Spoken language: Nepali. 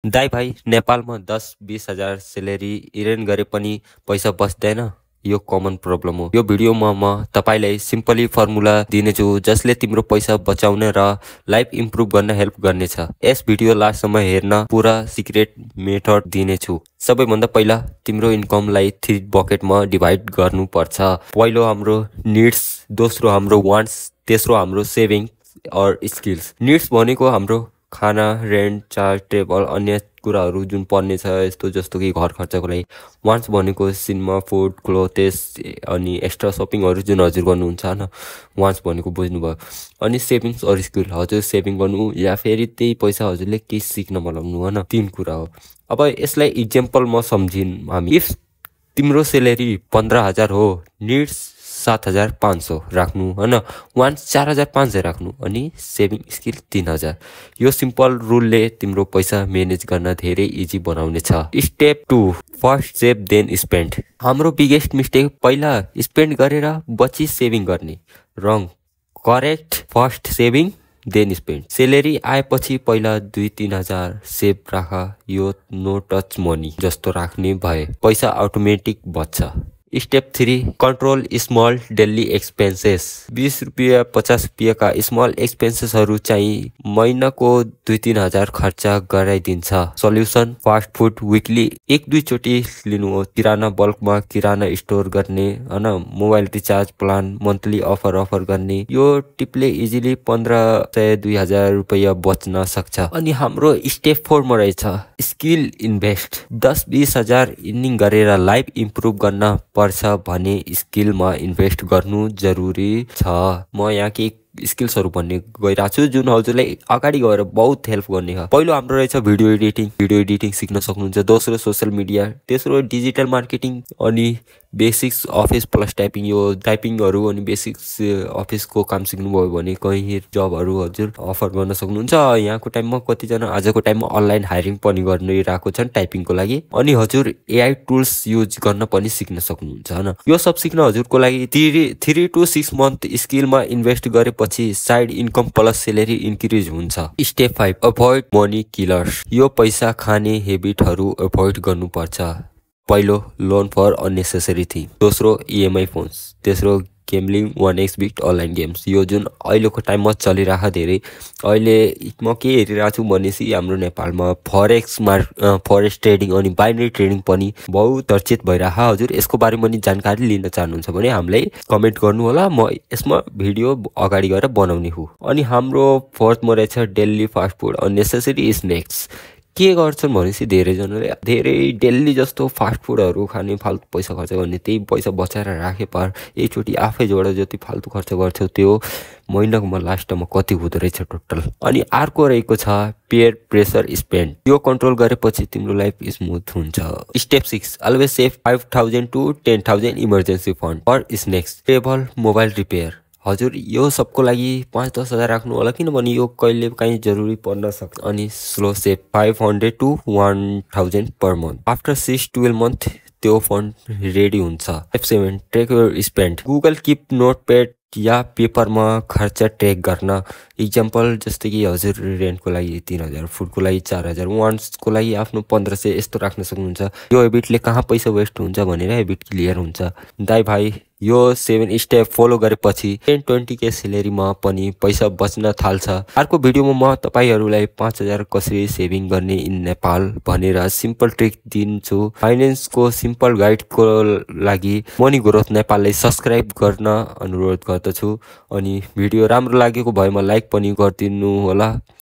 दाइ भाइ नेपालमा 10-20 हजार सेलेरी इर्न गरे पनि पैसा बच्दैन। यो कमन प्रब्लम हो। यो भिडियोमा म तपाईलाई सिम्पली फर्मुला दिनेछु जसले तिम्रो पैसा बचाउन र लाइफ इम्प्रुभ गर्न हेल्प गर्नेछ। यस भिडियो लास्टसम्म हेर्न पुरा सिक्रेट मेथड दिनेछु। सबैभन्दा पहिला तिम्रो इन्कमलाई 3 बकेटमा डिभाइड गर्नुपर्छ। पहिलो हाम्रो निड्स, दोस्रो हाम्रो वान्ट्स, तेस्रो हाम्रो सेभिङ्स और स्किल्स। निड्स भनेको हाम्रो खाना, रेन्ट, चार्ज, टेबल, अन्य कुराहरू जुन पर्ने छ यस्तो जस्तो कि घर खर्चको लागि। वान्ट्स भनेको सिनेमा, फुड, क्लोथेस अनि एक्स्ट्रा सपिङहरू जुन हजुर गर्नुहुन्छ न, वान्ट्स भनेको बुझ्नुभयो। अनि सेभिङ्स और स्किल, हजुर सेभिङ गर्नु या फेरि त्यही पैसा हजुरले केही सिक्नमा लगाउनु होइन, 3 कुरा हो। अब यसलाई इक्जाम्पलमा सम्झिन् हामी। इफ तिम्रो सेलेरी 15,000 हो, निड्स 7,500 राख्नु होइन, वान्ट्स 4,500 राख्नु अनि सेभिङ स्किल 3,000। यो सिम्पल रुलले तिम्रो पैसा म्यानेज गर्न धेरै इजी बनाउनेछ। Step 2, first save then spend. हाम्रो बिगेस्ट मिस्टेक पहिला स्पेन्ड गरेर पछि सेभिङ गर्ने। Wrong. Correct, first saving then spend. Salary आएपछि पहिला 2-3 हजार सेभ राख। यो नो टच मनी जस्तो राख्ने भए पैसा अटोमेटिक बच्छ। Step 3, control small daily expenses. 20 रुपियाँ 50 रुपियाँ का स्मल एक्सपेन्सेसहरू चाहिँ महिनाको 2-3 हजार खर्च गराइदिन्छ। सल्युसन, फास्ट फुड विकली 1-2 चोटि लिनु हो। किराना बल्कमा किराना स्टोर गर्ने होइन, mobile recharge plan monthly offer गर्ने। यो टिपले इजिली 1500-2000 रुपियाँ बच्न सक्छ। अनि हाम्रो स्टेप 4 मा रहेछ स्किल इन्भेस्ट। 10-20 हजार इर्निङ गरेर लाइफ इम्प्रुभ गर्न पर्छ भने स्किलमा इन्भेस्ट गर्नु जरुरी छ। म यहाँ के स्किल्सहरू भन्ने गइरहेको छु जुन हजुरलाई अगाडि गएर बहुत हेल्प गर्ने हो। पहिलो हाम्रो रहेछ भिडियो एडिटिङ सिक्न सक्नुहुन्छ। दोस्रो सोसियल मिडिया, तेस्रो डिजिटल मार्केटिङ अनि बेसिक्स अफिस प्लस टाइपिङ। यो टाइपिङहरू अनि बेसिक्स अफिसको काम सिक्नुभयो भने कहीँ जबहरू हजुर अफर गर्न सक्नुहुन्छ। यहाँको टाइममा कतिजना आजको टाइममा अनलाइन हायरिङ पनि गरिरहेको छन् टाइपिङको लागि। अनि हजुर एआई टुल्स युज गर्न पनि सिक्न सक्नुहुन्छ होइन। यो सब सिक्न हजुरको लागि 3 to 6 मन्थ स्किलमा इन्भेस्ट गरेपछि side income plus salary increase हुन्छ। Step 5, avoid money killers. यो पैसा खाने हेबिटहरू अभोइड गर्नुपर्छ। पहिलो, लोन फर अननेसेसरी थिङ। दोस्रो, इएमआई फोन्स। तेस्रो, gambling, 1x beet online games. यो जुन अहिलेको टाइममा चलिरहेको धेरै। अहिले म के हेरिरहेको छु भनेपछि हाम्रो नेपालमा फरेक्स ट्रेडिङ अनि बाइनरी ट्रेडिङ पनि बहुत चर्चित भइरहेको। हजुर यसको बारेमा पनि जानकारी लिन चाहनुहुन्छ भने हामीलाई कमेन्ट गर्नु होला, म यसमा भिडियो अगाडि गएर बनाउने हुँ। अनि हाम्रो फोर्थमा रहेछ daily fast food unnecessary snacks. के गर्छन् भनेपछि धेरैजनाले धेरै डेली जस्तो फास्ट फुडहरू खाने, फाल्तु पैसा खर्च गर्ने। त्यही पैसा बचाएर राखे पर एकचोटि आफै जोडेर जति फाल्तु खर्च गर्छौ त्यो महिनाकोमा लास्टमा कति हुँदो रहेछ टोटल। अनि अर्को रहेको छ पेयर प्रेसर स्पेन्ड। यो कन्ट्रोल गरेपछि तिम्रो लाइफ स्मुथ हुन्छ। Step 6, always save 5,000 to 10,000 emergency fund for snacks, travel, mobile repair. हजुर यो सबको लागि 5-10 हजार राख्नु होला, किनभने यो कहिले काहीँ जरुरी पर्न सक्छ। अनि slow save 500 to 1,000 per month. After 6-12 month त्यो फन्ड रेडी हुन्छ। Step 7, track your spend. Google Keep notepad या पेपरमा खर्च ट्र्याक गर्न। इक्जाम्पल जस्तै कि हजुर रेन्टको लागि 3,000, फुडको लागि 4,000, वान्ट्सको लागि आफ्नो 1,500 यस्तो राख्न सक्नुहुन्छ। यो हेबिटले कहाँ पैसा वेस्ट हुन्छ भनेर हेबिट क्लियर हुन्छ। दाइ भाइ यो 7 स्टेप फलो गरेपछि 10-20K सेलेरीमा पनि पैसा बच्न थाल्छ। अर्को भिडियोमा म तपाईहरूलाई 5,000 कसरी सेभिङ गर्ने इन नेपाल भनेर सिम्पल ट्रिक दिन्छु। फाइनेन्सको सिम्पल गाइडको लागि मनी ग्रोथ नेपाललाई सब्सक्राइब गर्न अनुरोध गर्दछु। अनि भिडियो राम्रो लागेको भएमा लाइक पनि गरिदिनु होला।